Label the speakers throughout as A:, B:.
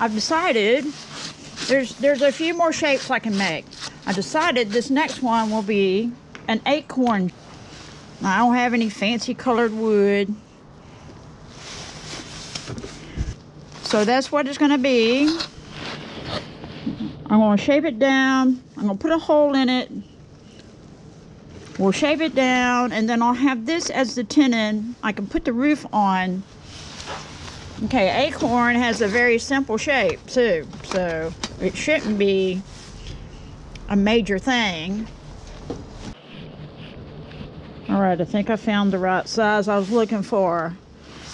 A: I've decided there's a few more shapes I can make. I decided this next one will be an acorn. I don't have any fancy colored wood, so that's what it's going to be. I'm going to shape it down. I'm going to put a hole in it. We'll shape it down, and then I'll have this as the tenon. I can put the roof on. Okay, acorn has a very simple shape too, so it shouldn't be a major thing. All right, I think I found the right size I was looking for.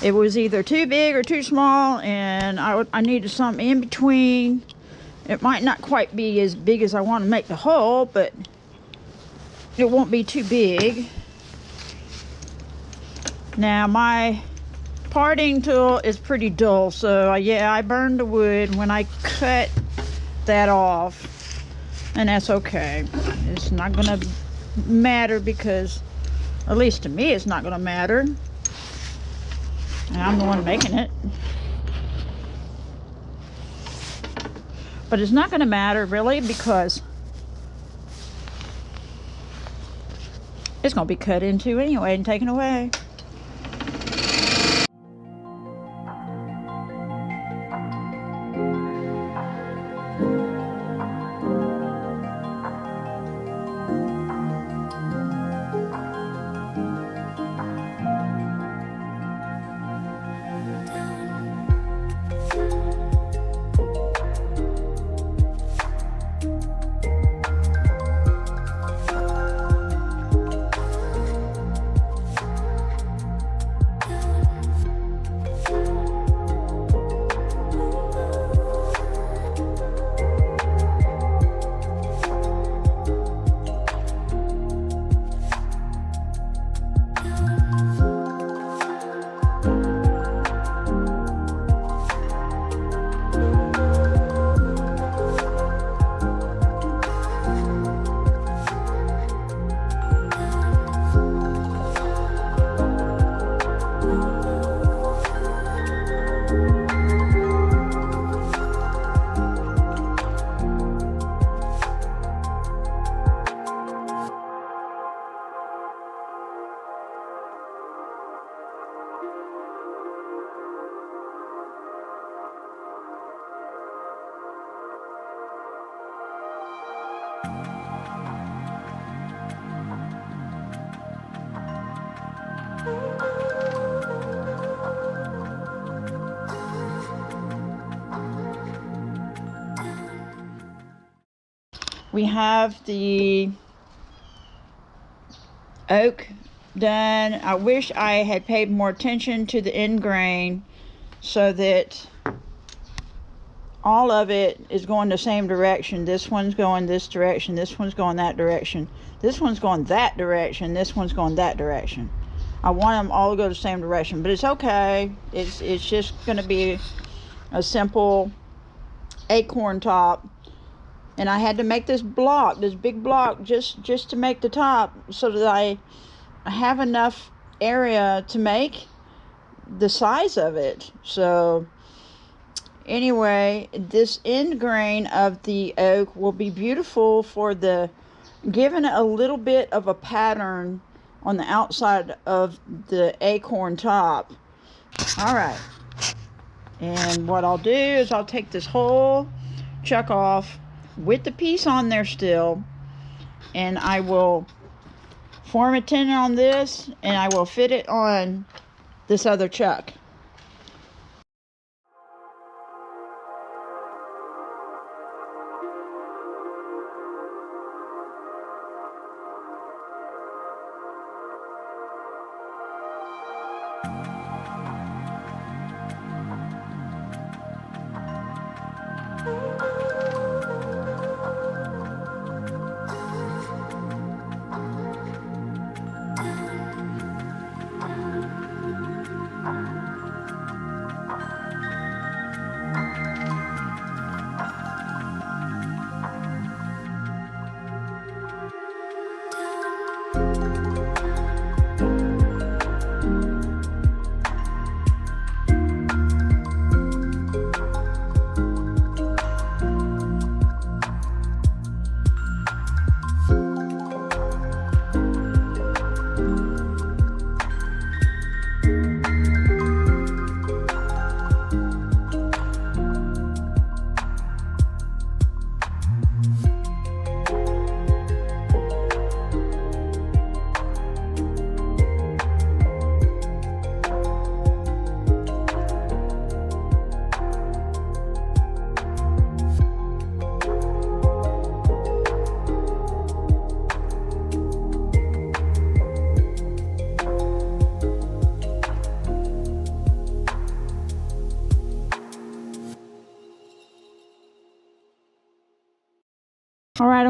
A: It was either too big or too small, and I needed something in between. It might not quite be as big as I want to make the hole, but it won't be too big. Now my parting tool is pretty dull, so yeah, I burned the wood when I cut that off, and that's okay. It's not gonna matter, because at least to me it's not gonna matter, and I'm the one making it. But it's not gonna matter really, because it's gonna be cut into anyway and taken away. We have the oak done. I wish I had paid more attention to the end grain, so that all of it is going the same direction. This one's going this direction, this one's going that direction, this one's going that direction, this one's going that direction. I want them all to go the same direction, but it's okay. It's just going to be a simple acorn top. And I had to make this block, this big block, just to make the top, so that I have enough area to make the size of it. So anyway, this end grain of the oak will be beautiful for giving it a little bit of a pattern on the outside of the acorn top. All right. And what I'll do is I'll take this whole chuck off with the piece on there still, and I will form a tenon on this, and I will fit it on this other chuck.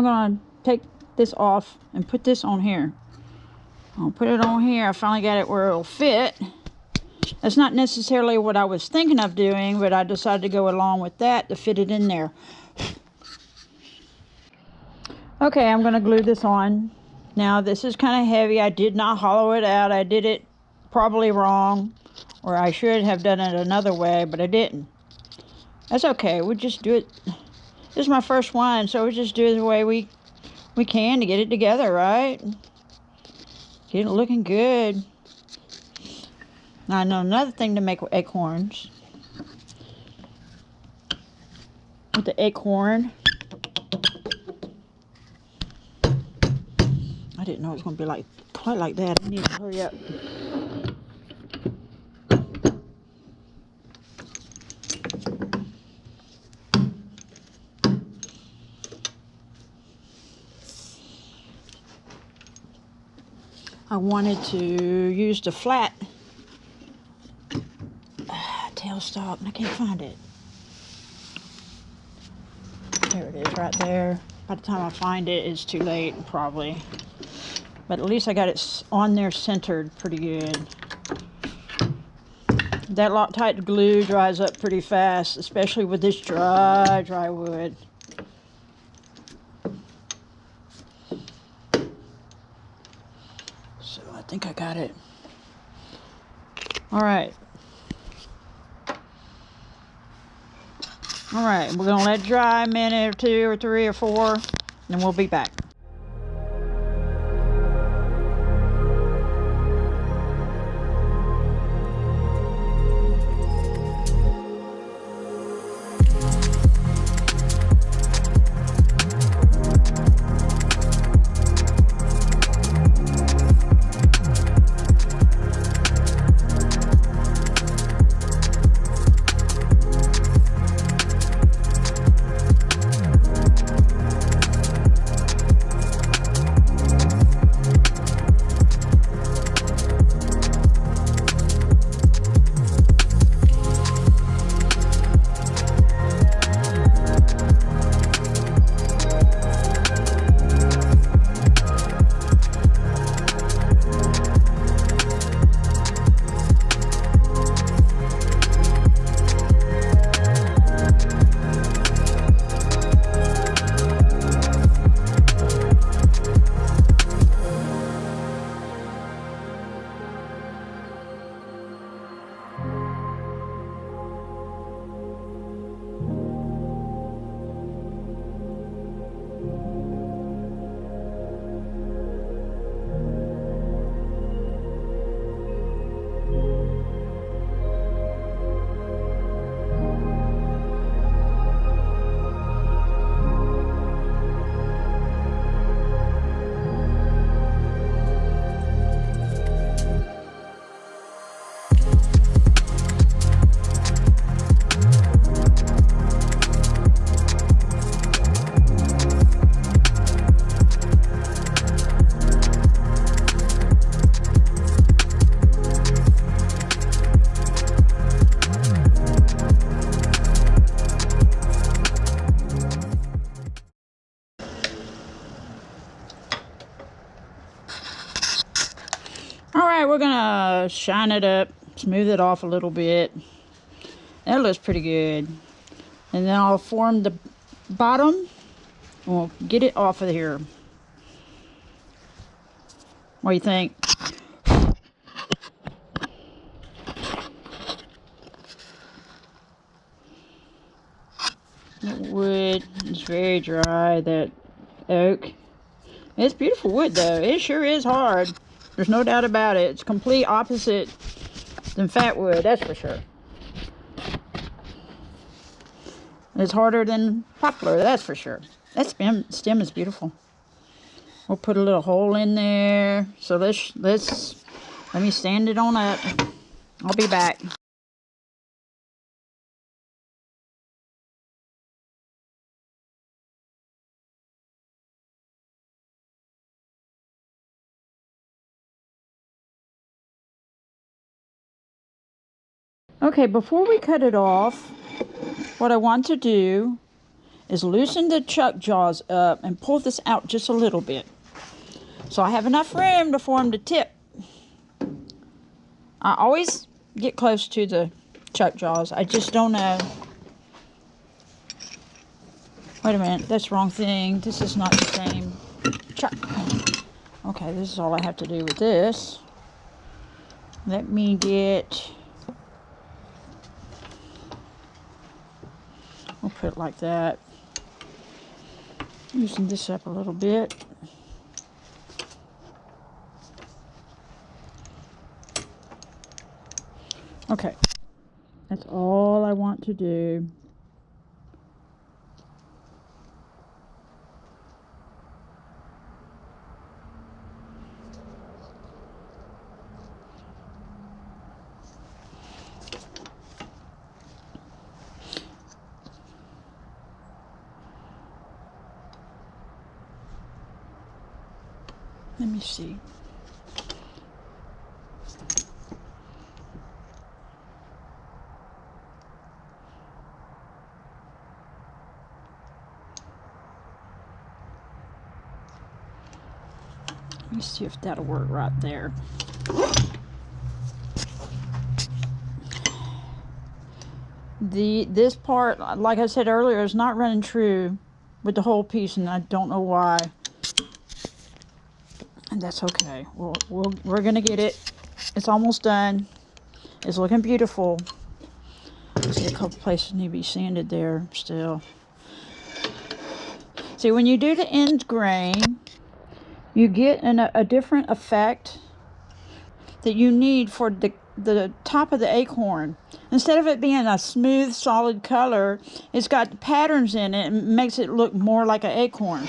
A: I'm going to take this off and put this on here. I'll put it on here. I finally got it where it'll fit. That's not necessarily what I was thinking of doing, but I decided to go along with that to fit it in there. Okay, I'm going to glue this on. Now, this is kind of heavy. I did not hollow it out. I did it probably wrong, or I should have done it another way, but I didn't. That's okay. We'll just do it. This is my first one, so we'll just do it the way we can to get it together, right? Get it looking good. Now, I know another thing to make with acorns. With the acorn. I didn't know it was going to be quite like that. I need to hurry up. I wanted to use the flat tailstock, and I can't find it. There it is, right there. By the time I find it, it's too late, probably. But at least I got it on there centered pretty good. That Loctite glue dries up pretty fast, especially with this dry wood. So I think I got it. All right. All right, we're gonna let it dry a minute or 2 or 3 or 4, and then we'll be back. Alright, we're gonna shine it up, smooth it off a little bit. That looks pretty good. And then I'll form the bottom. We'll get it off of here. What do you think? That wood is very dry, that oak. It's beautiful wood though. It sure is hard. There's no doubt about it. It's complete opposite than fat wood, that's for sure. It's harder than poplar, that's for sure. That stem is beautiful. We'll put a little hole in there. So let me stand it on up. I'll be back. Okay, before we cut it off, what I want to do is loosen the chuck jaws up and pull this out just a little bit. So I have enough room for them to tip. I always get close to the chuck jaws. I just don't know. Wait a minute, that's the wrong thing. This is not the same chuck. Okay, this is all I have to do with this. Let me get... We'll put it like that. Loosen this up a little bit. Okay, that's all I want to do. Let me see. Let me see if that'll work right there. This part, like I said earlier, is not running true with the whole piece, and I don't know why. And that's okay. We're gonna get it. It's almost done. It's looking beautiful. I see a couple places need to be sanded there still. See, when you do the end grain, you get a different effect that you need for the top of the acorn. Instead of it being a smooth, solid color, it's got patterns in it and makes it look more like an acorn.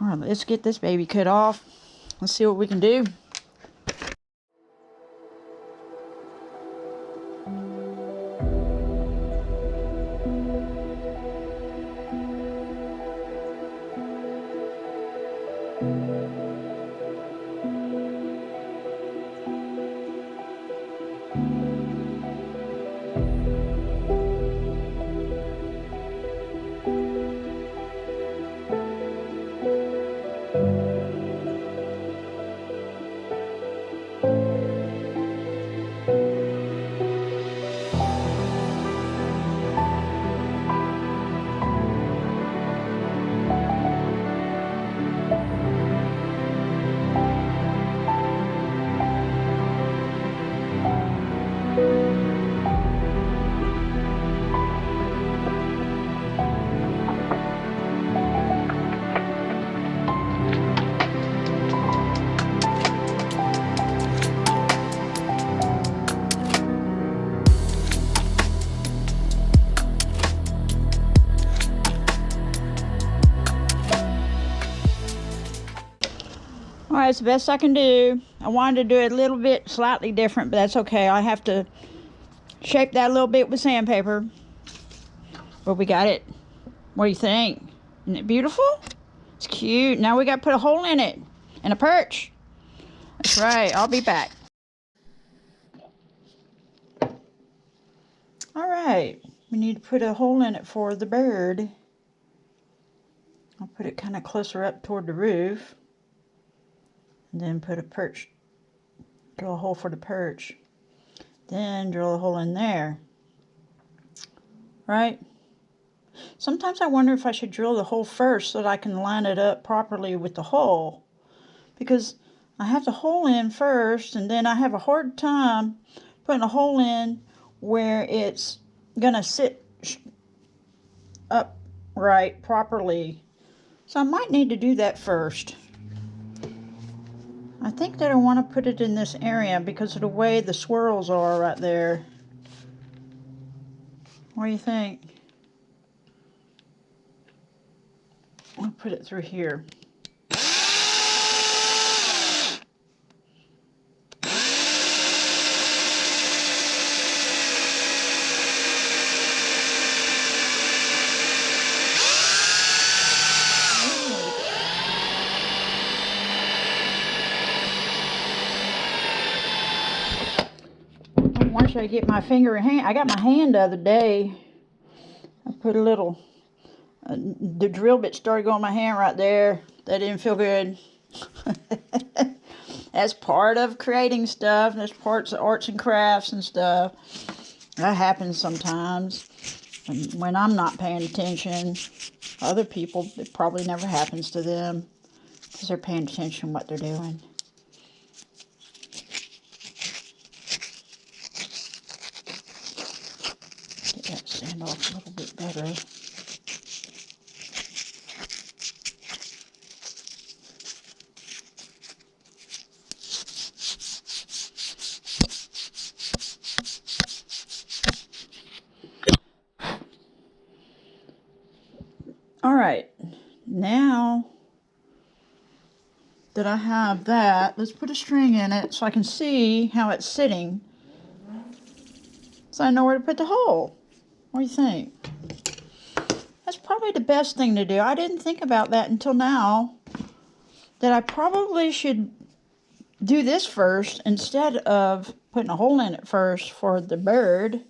A: All right, let's get this baby cut off. Let's see what we can do. Alright, it's the best I can do. I wanted to do it a little bit slightly different, but that's okay. I have to shape that a little bit with sandpaper. But we got it. What do you think? Isn't it beautiful? It's cute. Now we got to put a hole in it. And a perch. That's right. I'll be back. Alright. We need to put a hole in it for the bird. I'll put it kind of closer up toward the roof. And then put a perch, drill a hole for the perch. Then drill a hole in there. Right? Sometimes I wonder if I should drill the hole first so that I can line it up properly with the hole. Because I have the hole in first, and then I have a hard time putting a hole in where it's gonna sit upright properly. So I might need to do that first. I think that I want to put it in this area because of the way the swirls are right there. What do you think? I'll put it through here. Once I get my finger in hand, I got my hand the other day I put a little, the drill bit started going in my hand right there. That didn't feel good. That's part of creating stuff. That's parts of arts and crafts and stuff. That happens sometimes when I'm not paying attention. Other people, it probably never happens to them because they're paying attention to what they're doing. Get that sand off a little bit better. All right, now that I have that, let's put a string in it so I can see how it's sitting, so I know where to put the hole. What do you think? That's probably the best thing to do. I didn't think about that until now, that I probably should do this first instead of putting a hole in it first for the bird,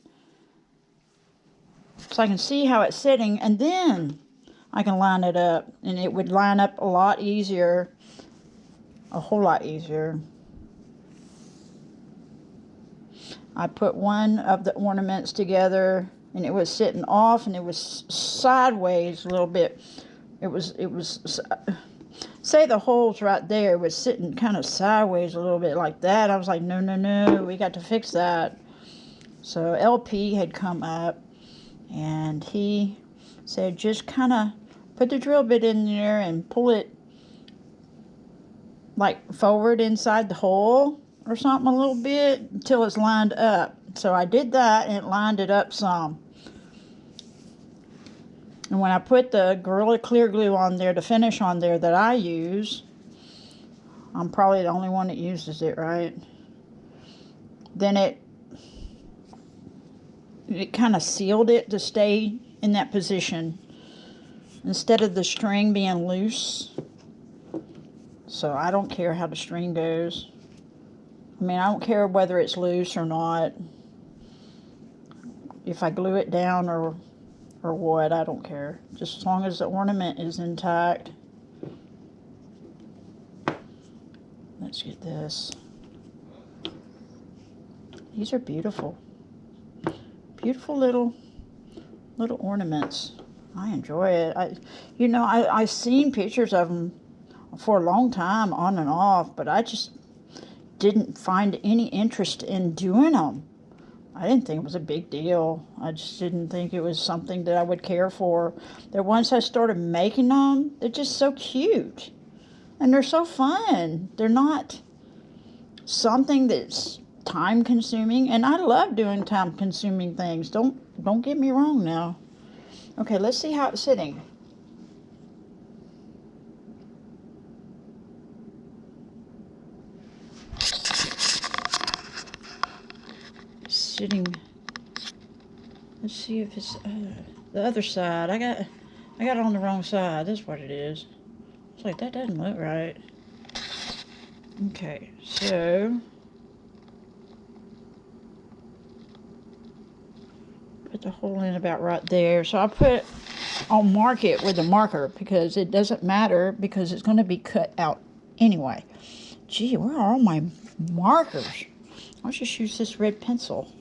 A: so I can see how it's sitting, and then I can line it up, and it would line up a lot easier, a whole lot easier. I put one of the ornaments together, and it was sitting off, and it was sideways a little bit. It was, say the hole's right there, it was sitting kind of sideways a little bit like that. I was like, no, we got to fix that. So LP had come up, and he said, just kind of put the drill bit in there and pull it like forward inside the hole or something a little bit until it's lined up. So I did that, and it lined it up some. And when I put the Gorilla Clear Glue on there, the finish on there that I use, I'm probably the only one that uses it, right? Then it kind of sealed it to stay in that position instead of the string being loose. So I don't care how the string goes. I mean, I don't care whether it's loose or not. If I glue it down or what, I don't care. Just as long as the ornament is intact. Let's get this. These are beautiful. Beautiful little ornaments. I enjoy it. I've seen pictures of them for a long time on and off, but I just didn't find any interest in doing them. I didn't think it was a big deal. I just didn't think it was something that I would care for. Then once I started making them, they're just so cute. And they're so fun. They're not something that's time consuming. And I love doing time consuming things. Don't get me wrong now. Okay, let's see how it's sitting. Sitting. Let's see if it's the other side. I got it on the wrong side. That's what it is. It's like, that doesn't look right. Okay, so put the hole in about right there. So I'll mark it with a marker because it doesn't matter, because it's going to be cut out anyway. Gee, where are all my markers? I'll just use this red pencil.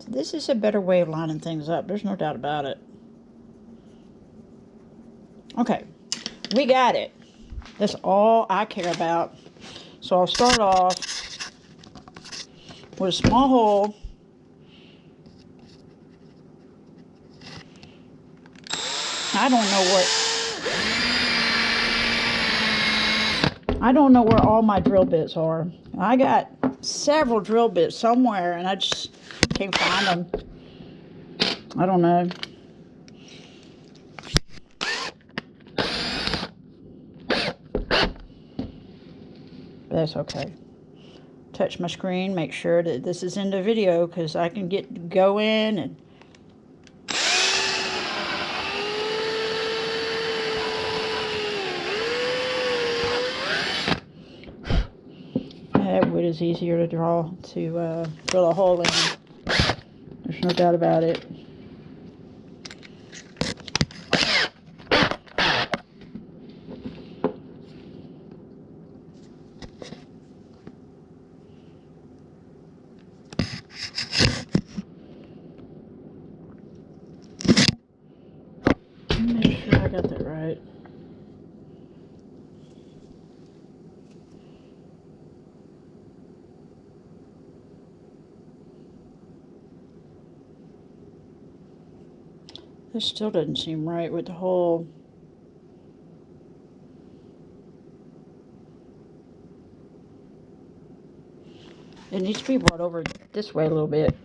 A: So this is a better way of lining things up. There's no doubt about it. Okay, we got it. That's all I care about. So I'll start off with a small hole. I don't know where all my drill bits are. I got several drill bits somewhere, and I just can't find them. I don't know. That's okay. Touch my screen, make sure that this is in the video, because I can go in and that wood is easier to drill a hole in. There's no doubt about it. I got that right. This still doesn't seem right with the hole. It needs to be brought over this way a little bit.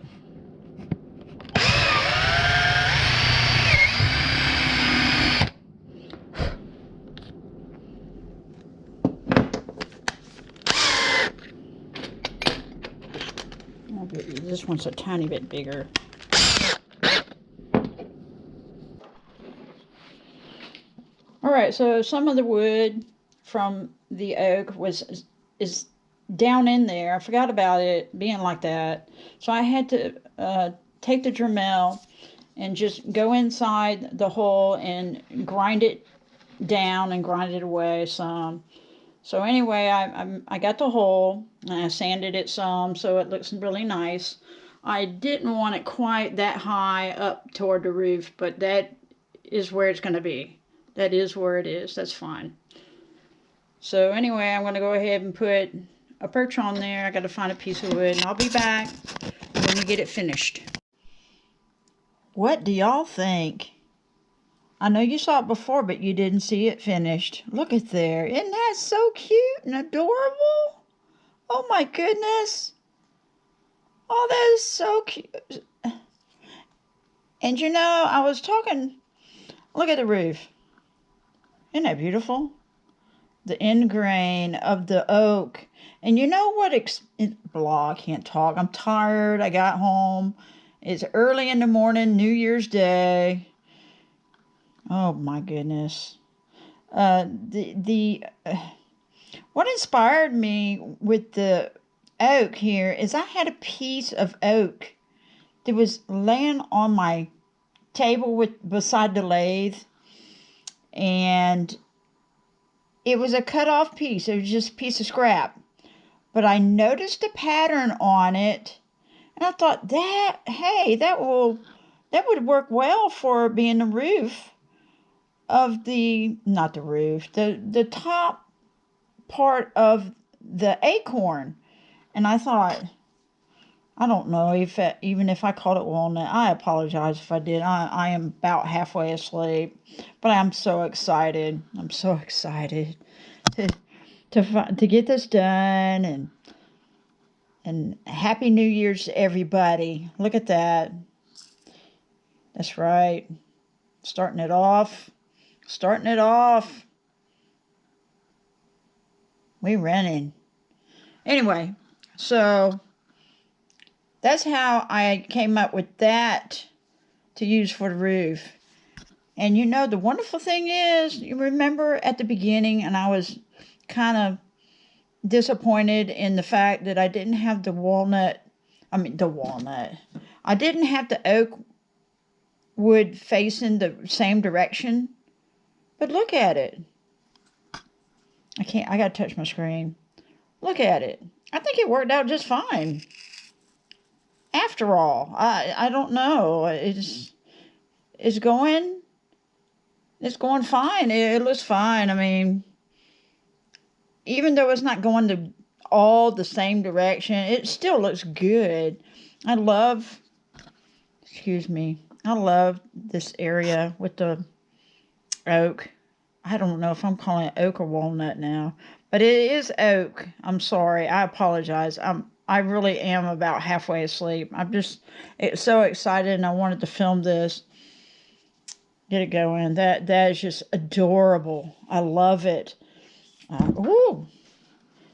A: This one's a tiny bit bigger. Alright, so some of the wood from the oak is down in there. I forgot about it being like that. So I had to take the Dremel and just go inside the hole and grind it down and grind it away some. So anyway, I got the hole and I sanded it some so it looks really nice. I didn't want it quite that high up toward the roof, but that is where it's going to be. That is where it is. That's fine. So anyway, I'm going to go ahead and put a perch on there. I got to find a piece of wood, and I'll be back when we get it finished. What do y'all think? I know you saw it before, but you didn't see it finished. Look at there. Isn't that so cute and adorable? Oh my goodness. Oh, that is so cute. And you know, I was talking, look at the roof. Isn't that beautiful? The end grain of the oak. And you know what? I can't talk. I'm tired. I got home. It's early in the morning, New Year's Day. Oh my goodness. What inspired me with the oak here is I had a piece of oak that was laying on my table beside the lathe, and it was a cut off piece. It was just a piece of scrap, but I noticed a pattern on it, and I thought that would work well for being the roof of the top part of the acorn. And I thought, I don't know even if I called it walnut. I apologize if I did. I am about halfway asleep, but I'm so excited. I'm so excited to get this done, and Happy New Year's to everybody. Look at that. That's right. Starting it off. We running. Anyway, so that's how I came up with that to use for the roof. And you know, the wonderful thing is, you remember at the beginning, and I was kind of disappointed in the fact that I didn't have the walnut. I didn't have the oak wood facing the same direction. But look at it. I gotta touch my screen. Look at it. I think it worked out just fine. After all, I don't know. It's going fine. It looks fine. I mean, even though it's not going to all the same direction, it still looks good. I love this area with the oak. I don't know if I'm calling it oak or walnut now, but it is oak. I'm sorry. I apologize. I really am about halfway asleep. It's so excited, and I wanted to film this. Get it going. That is just adorable. I love it.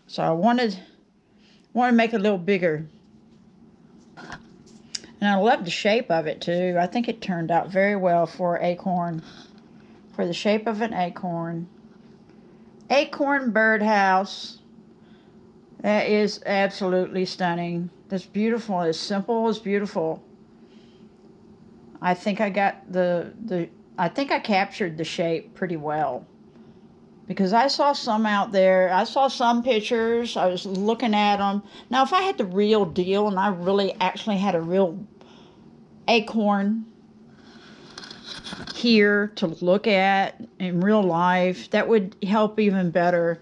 A: So I wanted to make it a little bigger. And I love the shape of it too. I think it turned out very well for acorn. For the shape of an acorn. Acorn birdhouse. That is absolutely stunning. That's beautiful. As simple as beautiful. I think I got I think I captured the shape pretty well. Because I saw some out there. I saw some pictures. I was looking at them. Now, if I had the real deal and I really actually had a real acorn here to look at in real life, that would help even better.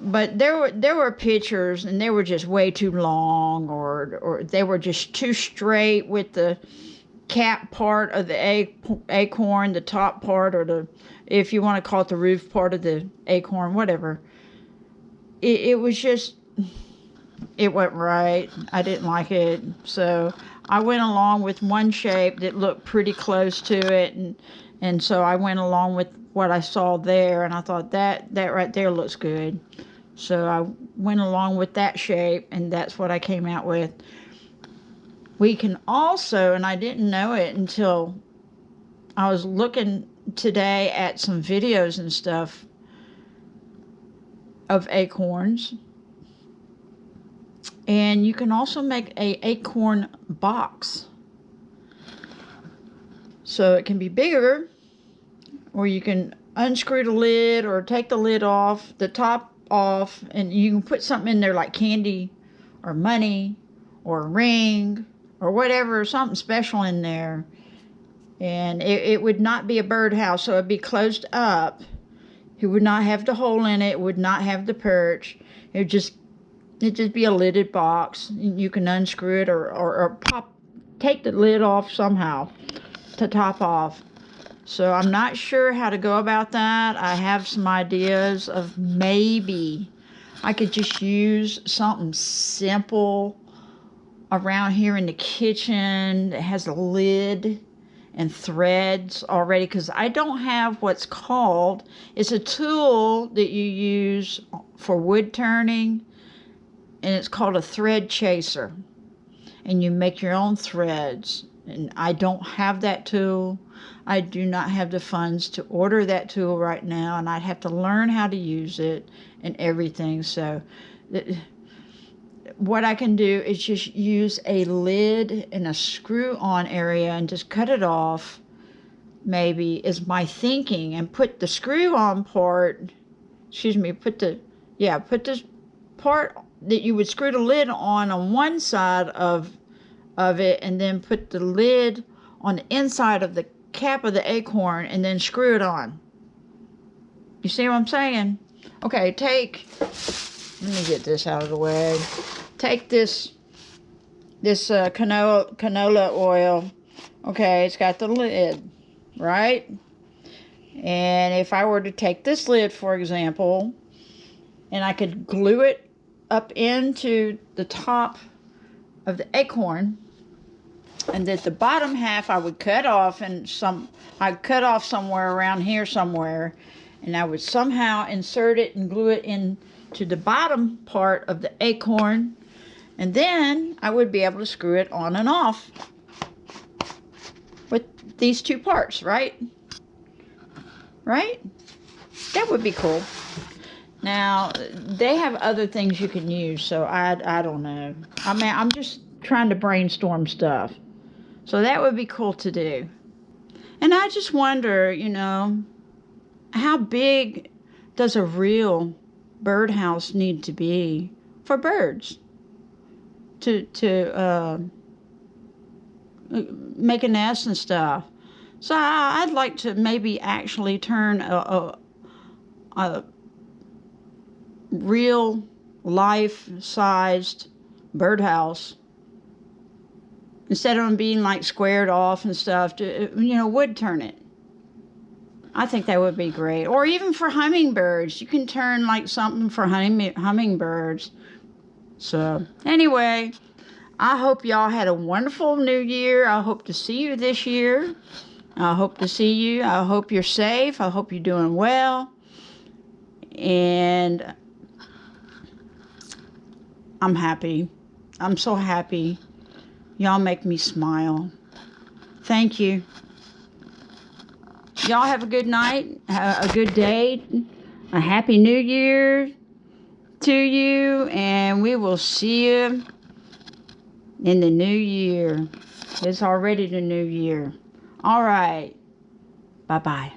A: But there were pictures, and they were just way too long, or they were just too straight with the cap part of the acorn, the top part, or the, if you want to call it the roof part of the acorn, whatever. It was just, it wasn't right. I didn't like it. So I went along with one shape that looked pretty close to it, and so I went along with what I saw there, and I thought that right there looks good. So I went along with that shape, and that's what I came out with. We can also, and I didn't know it until I was looking today at some videos and stuff of acorns. And you can also make a acorn box. So it can be bigger, or you can unscrew the lid or take the lid off, the top off, and you can put something in there like candy or money or a ring or whatever, something special in there. And it would not be a birdhouse, so it'd be closed up. It would not have the hole in it. It would not have the perch. It'd just be a lidded box. You can unscrew it or take the lid off somehow to top off. So I'm not sure how to go about that. I have some ideas of maybe I could just use something simple around here in the kitchen that has a lid and threads already, because I don't have what's called, it's a tool that you use for wood turning, and it's called a thread chaser, and you make your own threads. And I don't have that tool. I do not have the funds to order that tool right now, and I'd have to learn how to use it and everything. So what I can do is just use a lid and a screw-on area and just cut it off, maybe, is my thinking, and put the screw-on part, put the part that you would screw the lid on one side of it, and then put the lid on the inside of the cap of the acorn, and then screw it on. You see what I'm saying? Okay, let me get this out of the way. Take this canola oil. Okay, it's got the lid, right? And if I were to take this lid, for example, and I could glue it up into the top of the acorn, and that the bottom half I would cut off, and I'd cut off somewhere around here somewhere, and I would somehow insert it and glue it into the bottom part of the acorn, and then I would be able to screw it on and off with these two parts, right? Right? That would be cool. Now, they have other things you can use, so I don't know. I mean, I'm just trying to brainstorm stuff. So that would be cool to do. And I just wonder, how big does a real birdhouse need to be for birds to make a nest and stuff? So I'd like to maybe actually turn a real life-sized birdhouse, instead of them being like squared off and stuff, to wood turn it. I think that would be great. Or even for hummingbirds, you can turn like something for hummingbirds. So anyway, I hope y'all had a wonderful new year. I hope to see you this year. I hope to see you. I hope you're safe. I hope you're doing well. And I'm happy. I'm so happy. Y'all make me smile. Thank you. Y'all have a good night, a good day, a happy new year to you, and we will see you in the new year. It's already the new year. All right. Bye-bye.